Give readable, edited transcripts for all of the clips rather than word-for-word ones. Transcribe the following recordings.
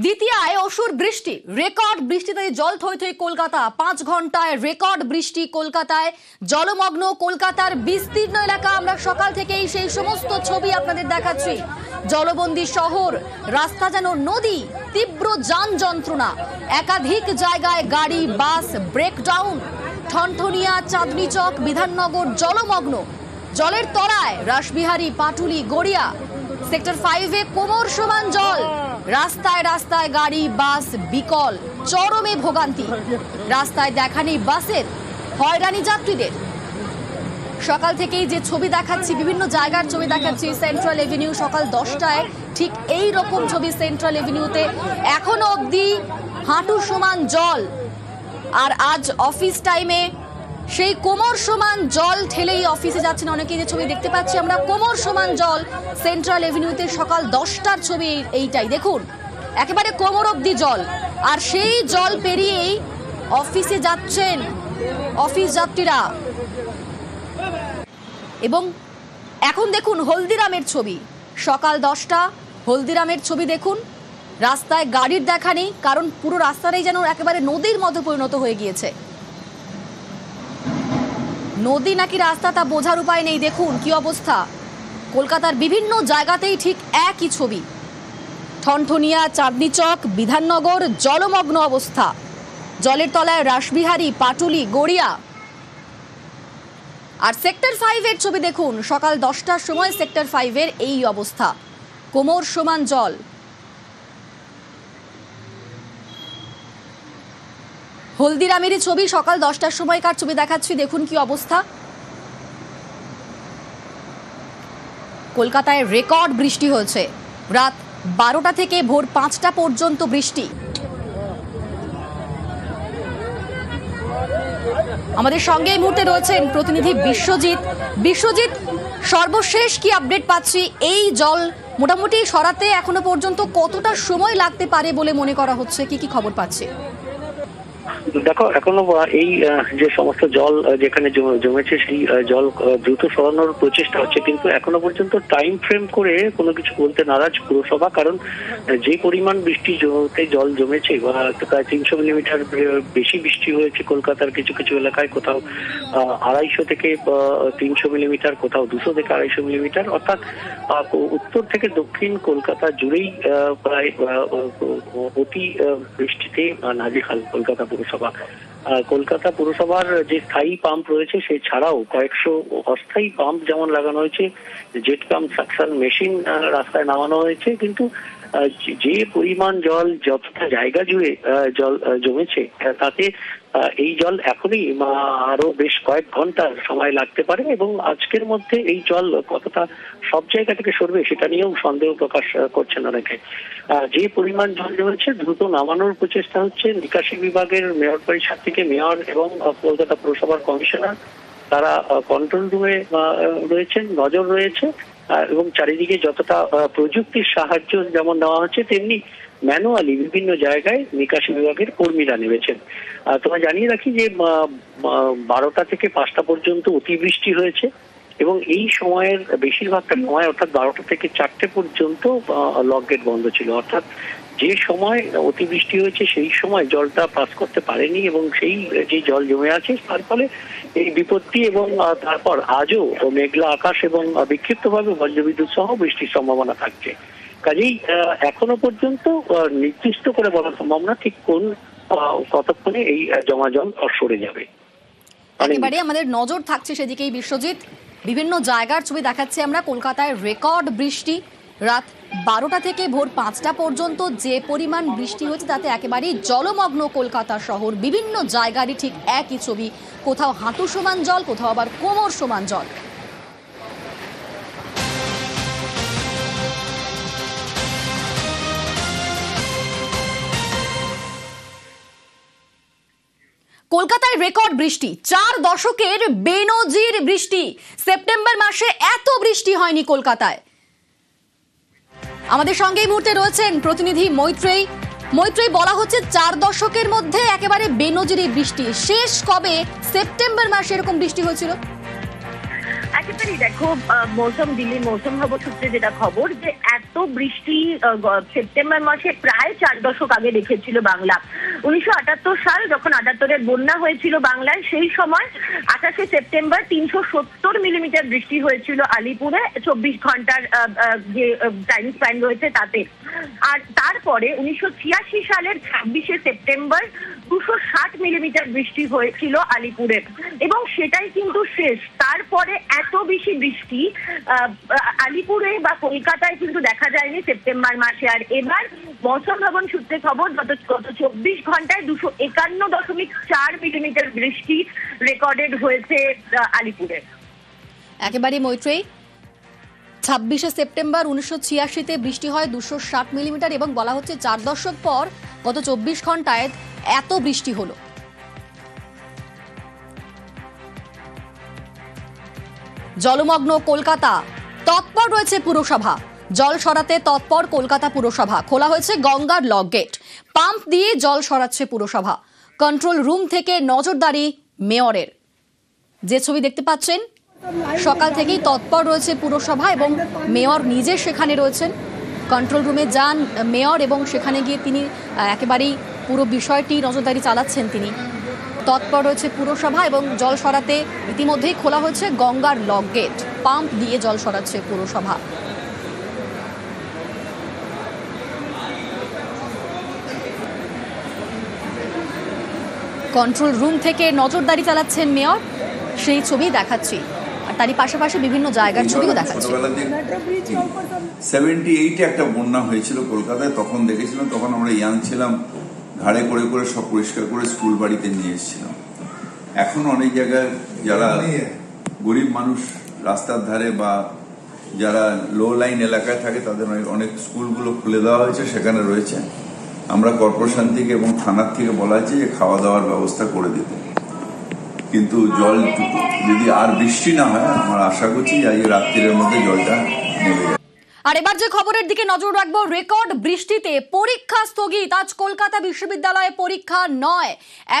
দ্বিতীয়ায় অসুর বৃষ্টি, রেকর্ড বৃষ্টিতে জল থই থই কলকাতা। 5 ঘন্টায় রেকর্ড বৃষ্টি কলকাতায়, জলমগ্ন কলকাতার বিস্তীর্ণ এলাকা। আমরা সকাল থেকেই সেই সমস্ত ছবি আপনাদের দেখাচ্ছি। জলবন্দী শহর, রাস্তা যেন নদী, তীব্র যান যন্ত্রণা, একাধিক জায়গায় গাড়ি বাস ব্রেকডাউন। ঠনঠনিয়া, চাঁদনি চক, বিধাননগর জলমগ্ন, জলের তলায় রাসবিহারী, পাটুলি, গড়িয়া। সেক্টর 5-এ কোমর সমান জল, রাস্তায় রাস্তায় গাড়ি বাস বিকল, চরমে ভোগান্তি। রাস্তায় দেখা নেই বাসের, হয়রানি যাত্রীদের। সকাল থেকেই যে ছবি দেখাচ্ছি, বিভিন্ন জায়গার ছবি দেখাচ্ছি। সেন্ট্রাল এভিনিউ সকাল 10টায় ঠিক এই রকম ছবি সেন্ট্রাল এভিনিউতে, এখনো অবধি হাঁটু সমান জল। আর আজ অফিস টাইমে সেই কোমর সমান জল ঠেলেই অফিসে যাচ্ছেন অনেকেই। যে ছবি দেখতে পাচ্ছি আমরা, কোমর সমান জল সেন্ট্রাল এভিনিউতে সকাল 10টার ছবি এইটাই। দেখুন, একেবারে কোমর অবধি জল, আর সেই জল পেরিয়েই অফিসে যাচ্ছেন অফিস যাত্রীরা। এবং এখন দেখুন হলদিরামের ছবি, সকাল 10টা, হলদিরামের ছবি দেখুন। রাস্তায় গাড়ির দেখা নেই, কারণ পুরো রাস্তাটাই যেন একেবারে নদীর মতো পরিণত হয়ে গিয়েছে। নদী নাকি রাস্তা তা বোঝার উপায় নেই। দেখুন কি অবস্থা, কলকাতার বিভিন্ন জায়গাতেই ঠিক একই ছবি। ঠনঠনিয়া, চাঁদনি চক, বিধাননগর জলমগ্ন অবস্থা, জলের তলায় রাসবিহারী, পাটুলি, গড়িয়া। আর সেক্টর 5-এর ছবি দেখুন, সকাল 10টার সময় সেক্টর 5-এর এই অবস্থা, কোমর সমান জল। হলদিরামেরই ছবি, সকাল 10টার সময়কার ছবি দেখাচ্ছি। দেখুন কি অবস্থা। কলকাতায় রেকর্ড বৃষ্টি হয়েছে, রাত 12টা থেকে ভোর 5টা পর্যন্ত বৃষ্টি। আমাদের সঙ্গে এই মুহূর্তে রয়েছেন প্রতিনিধি বিশ্বজিৎ। বিশ্বজিৎ, সর্বশেষ কি আপডেট পাচ্ছি? এই জল মোটামুটি সরাতে এখনো পর্যন্ত কতটা সময় লাগতে পারে বলে মনে করা হচ্ছে? কি কি খবর পাচ্ছে? দেখো, এখনো এই যে সমস্ত জল যেখানে জমেছে সেই জল দ্রুত সরানোর প্রচেষ্টা হচ্ছে, কিন্তু এখনো পর্যন্ত টাইম ফ্রেম করে কোনো কিছু বলতে নারাজ পুরসভা। কারণ যে পরিমাণ বৃষ্টি জল জমেছে, প্রায় 300 মিলিমিটার বেশি বৃষ্টি হয়েছে কলকাতার কিছু কিছু এলাকায়, কোথাও 250 থেকে 300 মিলিমিটার, কোথাও 200 থেকে 250 মিলিমিটার। অর্থাৎ উত্তর থেকে দক্ষিণ কলকাতা জুড়েই প্রায় অতি বৃষ্টিতে নাজেহাল কলকাতা পুরসভা। কলকাতা পুরসভার যে স্থায়ী পাম্প রয়েছে সে ছাড়াও কয়েকশো অস্থায়ী পাম্প যেমন লাগানো হয়েছে, জেট পাম্প, সাকশন মেশিন রাস্তায় নামানো হয়েছে। কিন্তু যে পরিমাণ জল যতটা জায়গা জুড়ে জল জমেছে, তাতে এই জল এখনই আরো বেশ কয়েক ঘন্টা সময় লাগতে পারে। এবং আজকের মধ্যে এই জল কতটা সব জায়গা থেকে সরবে সেটা নিয়েও সন্দেহ প্রকাশ করছেন অনেকে। যে পরিমাণ জল জমেছে দ্রুত নামানোর প্রচেষ্টা হচ্ছে। নিকাশি বিভাগের মেয়র পরিষদ থেকে মেয়র এবং কলকাতা পুরসভার কমিশনার তারা কন্ট্রোল রুমে রয়েছেন, নজর রয়েছে। এবং চারিদিকে যতটা প্রযুক্তির সাহায্য যেমন নেওয়া হচ্ছে, তেমনি ম্যানুয়ালি বিভিন্ন জায়গায় নিকাশি বিভাগের কর্মীরা নেমেছেন। তোমায় জানিয়ে রাখি যে 12টা থেকে 5টা পর্যন্ত অতিবৃষ্টি হয়েছে, এবং এই সময়ের বেশিরভাগটা সময় অর্থাৎ 12টা থেকে 4টে পর্যন্ত লক গেট বন্ধ ছিল। অর্থাৎ যে সময় অতিবৃষ্টি হয়েছে সেই সময় জলটা পাস করতে পারেনি, এবং সেই যে জল জমে আছে তার ফলে এই বিপত্তি। এবং তারপর আজও মেঘলা আকাশ এবং বিক্ষিপ্তভাবে বজ্রবিদ্যুৎ সহ বৃষ্টির সম্ভাবনা থাকছে। কাজেই এখনো পর্যন্ত নির্দিষ্ট করে বলা সম্ভব না ঠিক কোন কতক্ষণে এই জমা জল সরে যাবে। একেবারে আমাদের নজর থাকছে সেদিকেই। বিশ্বজিৎ, বিভিন্ন জায়গার ছবি দেখাচ্ছে আমরা। কলকাতায় রেকর্ড বৃষ্টি, রাত 12টা থেকে ভোর 5টা পর্যন্ত যে পরিমাণ বৃষ্টি হয়েছে তাতে একেবারেই জলমগ্ন কলকাতা শহর। বিভিন্ন জায়গারই ঠিক একই ছবি, কোথাও হাঁটু সমান জল, কোথাও আবার কোমর সমান জল। কলকাতায় রেকর্ড বৃষ্টি, 4 দশকের বেনজির বৃষ্টি। সেপ্টেম্বর মাসে এত বৃষ্টি হয়নি কলকাতায়। আমাদের সঙ্গে এই মুহূর্তে রয়েছেন প্রতিনিধি মৈত্রেয়ী। মৈত্রেয়ী, বলা হচ্ছে 4 দশকের মধ্যে একেবারে বেনজির বৃষ্টি। শেষ কবে সেপ্টেম্বর মাসে এরকম বৃষ্টি হয়েছিল? একেবারেই দেখো, দিল্লির মৌসুম ভবন সূত্রে যেটা খবর, যে এত বৃষ্টি সেপ্টেম্বর মাসে প্রায় 4 দশক আগে দেখেছিল বাংলা। 1978 সাল যখন 78-এর বন্যা হয়েছিল বাংলায়, সেই সময় 28শে সেপ্টেম্বর 370 মিলিমিটার বৃষ্টি হয়েছিল আলিপুরে 24 ঘন্টার যে টাইম স্প্যান রয়েছে তাতে। আর তারপরে 1986 সালের 26শে সেপ্টেম্বর 260 মিলিমিটার বৃষ্টি হয়েছিল আলিপুরে, এবং সেটাই কিন্তু শেষ। তারপরে এত বেশি বৃষ্টি আলিপুরে বা কলকাতায় কিন্তু দেখা যায়নি সেপ্টেম্বর মাসে। আর এবার মৌসুম ভবন সূত্রে খবর, গত 24 ঘন্টায় 251.4 মিলিমিটার বৃষ্টি রেকর্ডেড হয়েছে আলিপুরে। একেবারে মৈত্রেয়ী, 26শে সেপ্টেম্বর 1986-তে বৃষ্টি হয় 260 মিলিমিটার এবং বলা হচ্ছে 4 দশক পর গত 24 ঘন্টায় এত বৃষ্টি হলো। জলমগ্ন কলকাতা, তৎপর রয়েছে পুরসভা। জল সরাতে তৎপর কলকাতা পুরসভা। খোলা হয়েছে গঙ্গার লক গেট, পাম্প দিয়ে জল সরাচ্ছে পুরসভা। কন্ট্রোল রুম থেকে নজরদারি মেয়রের। যে ছবি দেখতে পাচ্ছেন, সকাল থেকেই তৎপর রয়েছে পুরসভা এবং মেয়র নিজে সেখানে রয়েছেন। কন্ট্রোল রুমে যান মেয়র এবং সেখানে গিয়ে তিনি একেবারেই পুরো বিষয়টি নজরদারি চালাচ্ছেন। তিনি তৎপর রয়েছে পুরসভা এবং জল সরাতে ইতিমধ্যেই খোলা হয়েছে গঙ্গার লক গেট, পাম্প দিয়ে জল সরাচ্ছে পুরসভা। কন্ট্রোল রুম থেকে নজরদারি চালাচ্ছেন মেয়র, সেই ছবি দেখাচ্ছি। আর তারই পাশাপাশি বিভিন্ন জায়গার ছবিও দেখাচ্ছি। 78-এ একটা বন্যা হয়েছিল কলকাতায়, তখন দেখেছিলাম। তখন আমরা ইয়াং ছিলাম, ঘাড়ে করে করে সব পরিষ্কার করে স্কুল বাড়িতে নিয়ে এসেছিলাম। এখন অনেক জায়গায় যারা গরিব মানুষ রাস্তার ধারে বা যারা লো লাইন এলাকায় থাকে, তাদের অনেক স্কুলগুলো খুলে দেওয়া হয়েছে, সেখানে রয়েছে। আমরা কর্পোরেশন থেকে এবং থানার থেকে বলা হয়েছে যে খাওয়া দাওয়ার ব্যবস্থা করে দিতে। কিন্তু জল যদি আর বৃষ্টি না হয়, আমরা আশা করছি আজ রাত্রির মধ্যে জলটা নেমে যাবে। আর এবার যে খবরের দিকে নজর রাখবো, রেকর্ড বৃষ্টিতে পরীক্ষা স্থগিত। আজ কলকাতা বিশ্ববিদ্যালয়ে পরীক্ষা নয়,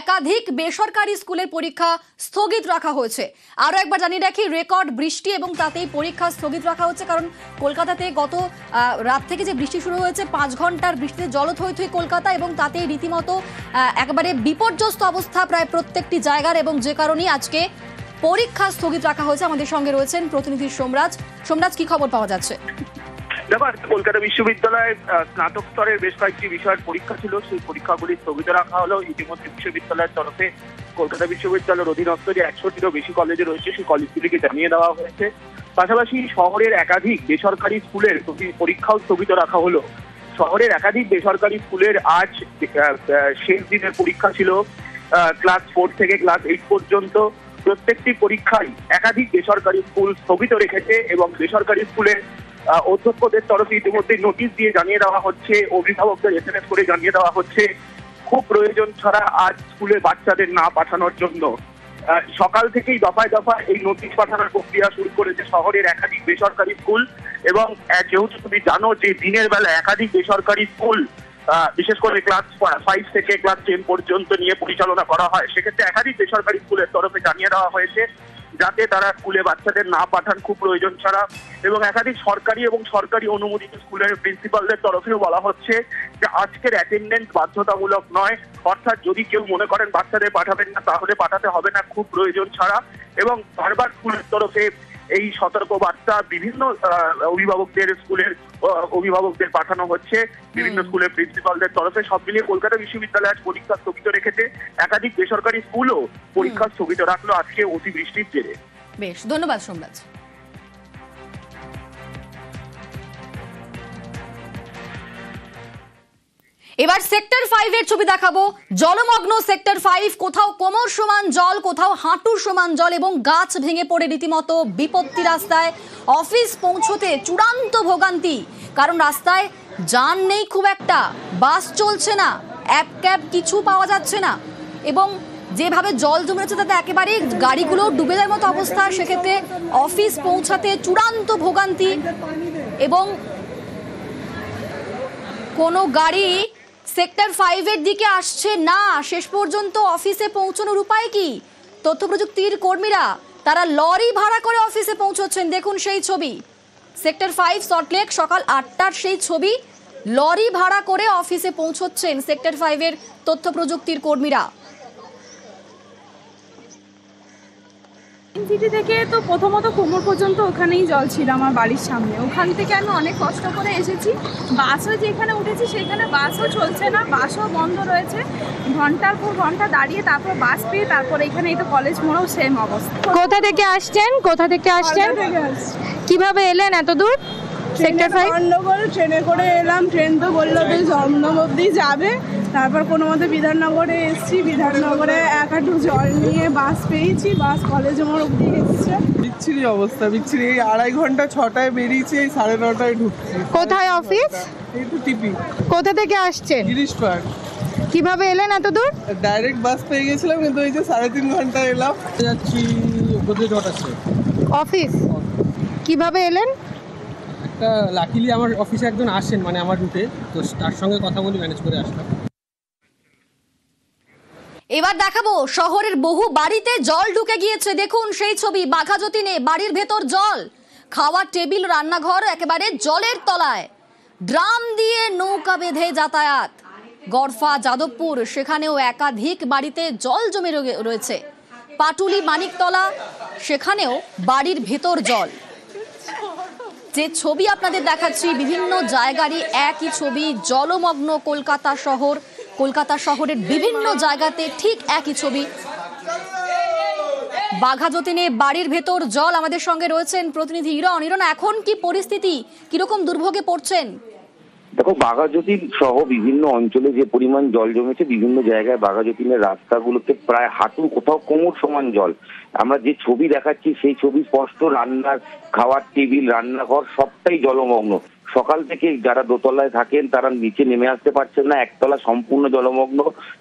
একাধিক বেসরকারি স্কুলের পরীক্ষা স্থগিত রাখা হয়েছে। আরো একবার জানিয়ে রাখি, রেকর্ড বৃষ্টি এবং তাতেই পরীক্ষা স্থগিত রাখা হচ্ছে। কারণ কলকাতাতে গত রাত থেকে যে বৃষ্টি শুরু হয়েছে, 5 ঘন্টার বৃষ্টিতে জলথই কলকাতা, এবং তাতেই রীতিমতো একেবারে বিপর্যস্ত অবস্থা প্রায় প্রত্যেকটি জায়গার, এবং যে কারণেই আজকে পরীক্ষা স্থগিত রাখা হয়েছে। আমাদের সঙ্গে রয়েছেন প্রতিনিধি সোমরাজ। সোমরাজ, কি খবর পাওয়া যাচ্ছে? দেখো, কলকাতা বিশ্ববিদ্যালয়ে স্নাতক স্তরের বেশ কয়েকটি বিষয়ের পরীক্ষা ছিল, সেই পরীক্ষাগুলি স্থগিত রাখা হলো। ইতিমধ্যে বিশ্ববিদ্যালয়ের তরফে কলকাতা বিশ্ববিদ্যালয়ের অধীনস্থ যে 100টিরও বেশি কলেজে রয়েছে, সেই কলেজগুলিকে জানিয়ে দেওয়া হয়েছে। পাশাপাশি শহরের একাধিক বেসরকারি স্কুলের পরীক্ষাও স্থগিত রাখা হলো। শহরের একাধিক বেসরকারি স্কুলের আজ শেষ দিনের পরীক্ষা ছিল। ক্লাস 4 থেকে ক্লাস 8 পর্যন্ত প্রত্যেকটি পরীক্ষায় একাধিক বেসরকারি স্কুল স্থগিত রেখেছে, এবং বেসরকারি স্কুলের অধ্যক্ষদের তরফে ইতিমধ্যে নোটিশ দিয়ে জানিয়ে দেওয়া হচ্ছে, অভিভাবকদের SMS করে জানিয়ে দেওয়া হচ্ছে, খুব প্রয়োজন ছাড়া আজ স্কুলে বাচ্চাদের না পাঠানোর জন্য। সকাল থেকেই দফায় দফায় এই নোটিশ পাঠানোর প্রক্রিয়া শুরু করেছে শহরের একাধিক বেসরকারি স্কুল। এবং যেহেতু তুমি জানো যে দিনের বেলা একাধিক বেসরকারি স্কুল, বিশেষ করে ক্লাস 5 থেকে ক্লাস 10 পর্যন্ত নিয়ে পরিচালনা করা হয়, সেক্ষেত্রে একাধিক বেসরকারি স্কুলের তরফে জানিয়ে দেওয়া হয়েছে যাতে তারা স্কুলে বাচ্চাদের না পাঠান খুব প্রয়োজন ছাড়া। এবং একাধিক সরকারি এবং সরকারি অনুমোদিত স্কুলের প্রিন্সিপালদের তরফেও বলা হচ্ছে যে আজকের অ্যাটেন্ডেন্স বাধ্যতামূলক নয়, অর্থাৎ যদি কেউ মনে করেন বাচ্চাদের পাঠাবেন না, তাহলে পাঠাতে হবে না খুব প্রয়োজন ছাড়া। এবং বারবার স্কুলের তরফে এই সতর্ক বার্তা বিভিন্ন স্কুলের অভিভাবকদের পাঠানো হচ্ছে, বিভিন্ন স্কুলের প্রিন্সিপালদের তরফে। সব মিলিয়ে কলকাতা বিশ্ববিদ্যালয় আজ পরীক্ষা স্থগিত রেখেছে। একাধিক বেসরকারি স্কুলও পরীক্ষা স্থগিত রাখলো আজকে অতিবৃষ্টির জেরে। বেশ, ধন্যবাদ সোমরাজ। এবার সেক্টর 5 এর ছবি দেখাবো। জলমগ্ন সেক্টর 5, কোথাও কোমর সমান জল, কোথাও হাঁটুর সমান জল, এবং গাছ ভেঙে পড়ে রীতিমতো বিপত্তি রাস্তায়। অফিস পৌঁছতে চূড়ান্ত ভোগান্তি, কারণ রাস্তায় যান নেই খুব একটা, বাস চলছে না, অ্যাপ ক্যাব কিছু পাওয়া যাচ্ছে না, এবং যেভাবে জল জমেছে তাতে একেবারে গাড়িগুলো ডুবে যাওয়ার মতো অবস্থা। সেক্ষেত্রে অফিস পৌঁছাতে চূড়ান্ত ভোগান্তি, এবং কোনো গাড়ি সেক্টর 5 এর দিকে আসছে না। শেষ পর্যন্ত অফিসে পৌঁছানোর উপায় কি? তথ্য প্রযুক্তির কর্মীরা তারা লরি ভাড়া করে অফিসে পৌঁছচ্ছেন। দেখুন সেই ছবি, সেক্টর 5 সল্টলেক সকাল 8টার সেই ছবি। লরি ভাড়া করে অফিসে পৌঁছচ্ছেন সেক্টর 5-এর তথ্য প্রযুক্তির কর্মীরা। সিটি থেকে তো প্রথমত কোমর পর্যন্ত ওখানেই জল ছিল আমার বাড়ির সামনে। ওখান থেকে আমি অনেক কষ্ট করে এসেছি। বাসও যেখানে উঠেছি সেখানে বাসও চলছে না, বাসও বন্ধ রয়েছে। ঘন্টার পর ঘন্টা দাঁড়িয়ে তারপর বাস পেয়ে তারপর এখানে এই তো কলেজ মোড়েও সেম অবস্থা। কোথা থেকে আসছেন? কিভাবে এলেন এত দূর? সেক্টর 5 গন্ডগোল, ট্রেনে করে এলাম। ট্রেন তো বললো যে জমদম অব্দি যাবে, তারপর কোনো মতে বিধাননগরে এসেছি। বিধাননগরে এক হাঁটু জল নিয়ে বাস পেয়েছি, বাস কলেজ মোড় অব্দি এসছে। বিচ্ছিরি অবস্থা, বিচ্ছিরি। এই 2.5 ঘন্টা 6টায় বেরিয়েছি, এই 9:30টায় ঢুকছি। কোথায় অফিস? এই তো টিপি। কোথা থেকে আসছেন? গিরিশ পার্ক। কিভাবে এলেন এত দূর? ডাইরেক্ট বাস পেয়ে গেছিলাম, কিন্তু এই যে 3.5 ঘন্টা এলাম। যাচ্ছি গোদরেজ ওয়াটার্সে অফিস। কিভাবে এলেন? একটা লাকিলি আমার অফিসে একজন আসেন, মানে আমার রুটে, তো তার সঙ্গে কথা বলে ম্যানেজ করে আসলাম। এবার দেখাবো শহরের বহু বাড়িতে জল ঢুকে গিয়েছে। দেখুন সেই ছবি, বাঘাযতীনে বাড়ির ভেতর জল, খাওয়ার টেবিল, রান্নাঘর একেবারে জলের তলায়। ড্রাম দিয়ে নৌকা বেঁধে যাতায়াত। গড়ফা, যাদবপুর সেখানেও একাধিক বাড়িতে জল জমে রয়েছে। পাটুলি, মানিকতলা সেখানেও বাড়ির ভেতর জল। যে ছবি আপনাদের দেখাচ্ছি বিভিন্ন জায়গারই একই ছবি, জলমগ্ন কলকাতা শহর। কলকাতা শহরের বিভিন্ন জায়গাতে ঠিক একই ছবি। বাঘাযতীনে বাড়ির ভেতর জল। আমাদের সঙ্গে রয়েছেন প্রতিনিধি ইরন। ইরন, এখন কি পরিস্থিতি, কিরকম দুর্ভোগে পড়ছেন? দেখো, বাঘাযতীন সহ বিভিন্ন অঞ্চলে যে পরিমাণ জল জমেছে, বিভিন্ন জায়গায় বাঘাযতীনের রাস্তাগুলোতে প্রায় হাঁটু, কোথাও কোমর সমান জল। আমরা যে ছবি দেখাচ্ছি সেই ছবি স্পষ্ট। রান্নার, খাওয়ার টেবিল, রান্নাঘর সবটাই জলমগ্ন। সকাল থেকে যারা দোতলায় থাকেন তারা নিচে নেমে আসতে পারছেন না, একতলা সম্পূর্ণ জলমগ্ন।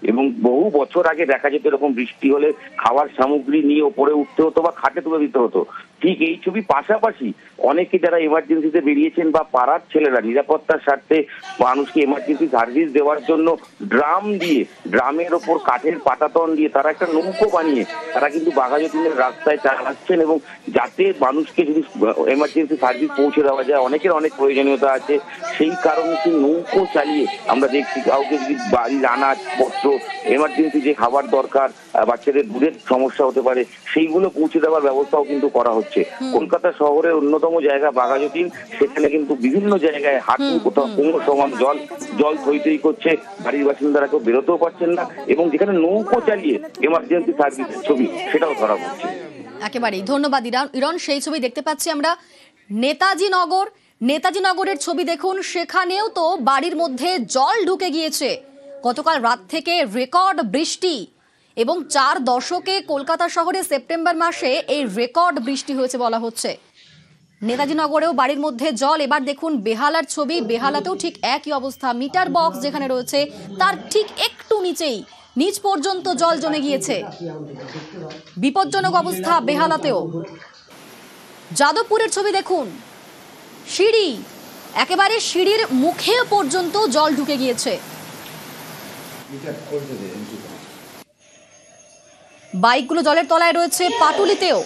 এবং বহু বছর আগে দেখা যেত এরকম বৃষ্টি হলে খাওয়ার সামগ্রী নিয়ে ওপরে উঠতে হতো বা খাটে তুলে দিতে হতো। ঠিক এই ছবি পাশাপাশি অনেকে যারা এমার্জেন্সিতে বেরিয়েছেন বা পাড়ার ছেলেরা নিরাপত্তার স্বার্থে মানুষকে এমার্জেন্সি সার্ভিস দেওয়ার জন্য ড্রাম দিয়ে, ড্রামের ওপর কাঠের পাটাতন দিয়ে তারা একটা নৌকো বানিয়ে তারা কিন্তু বাঘাযতীনের রাস্তায় চালাচ্ছেন। এবং যাতে মানুষকে যদি এমার্জেন্সি সার্ভিস পৌঁছে দেওয়া যায়, অনেকের অনেক প্রয়োজনীয়তা আছে, সেই কারণে সেই নৌকো চালিয়ে আমরা দেখছি কাউকে যদি বাড়ির আনাজপত্র, এমার্জেন্সি যে খাবার দরকার, বাচ্চাদের দুধের সমস্যা হতে পারে, সেইগুলো পৌঁছে দেওয়ার ব্যবস্থাও কিন্তু করা হচ্ছে। কলকাতা শহরের অন্যতম জায়গা বাঘাযতীন, সেখানে কিন্তু বিভিন্ন জায়গায় হাঁটু, কোথাও কোমর সমান জল থই থই করছে। বাড়ির বাসিন্দারা কেউ বেরোতেও পারছেন না, এবং যেখানে নৌকো চালিয়ে এমার্জেন্সি সার্ভিসের ছবি সেটাও ধরা পড়ছে। একেবারেই ধন্যবাদ ইরন। সেই ছবি দেখতে পাচ্ছি আমরা নেতাজি নগরের ছবি। দেখুন সেখানেও তো বাড়ির মধ্যে জল ঢুকে গিয়েছে। গতকাল রাত থেকে রেকর্ড বৃষ্টি, এবং 4 দশকে কলকাতা শহরে সেপ্টেম্বর মাসে এই রেকর্ড বৃষ্টি হয়েছে বলা হচ্ছে। নেতাজি নগরেও বাড়ির মধ্যে জল। এবার দেখুন বেহালার ছবি, বেহালাতেও ঠিক একই অবস্থা। মিটার বক্স যেখানে রয়েছে তার ঠিক একটু নিচ পর্যন্ত জল জমে গিয়েছে। বিপজ্জনক অবস্থা বেহালাতেও। যাদবপুরের ছবি দেখুন, সিঁড়ি, একেবারে সিঁড়ির মুখে পর্যন্ত জল ঢুকে গিয়েছে। বাইকগুলো জলের তলায় রয়েছে। পাটুলিতেও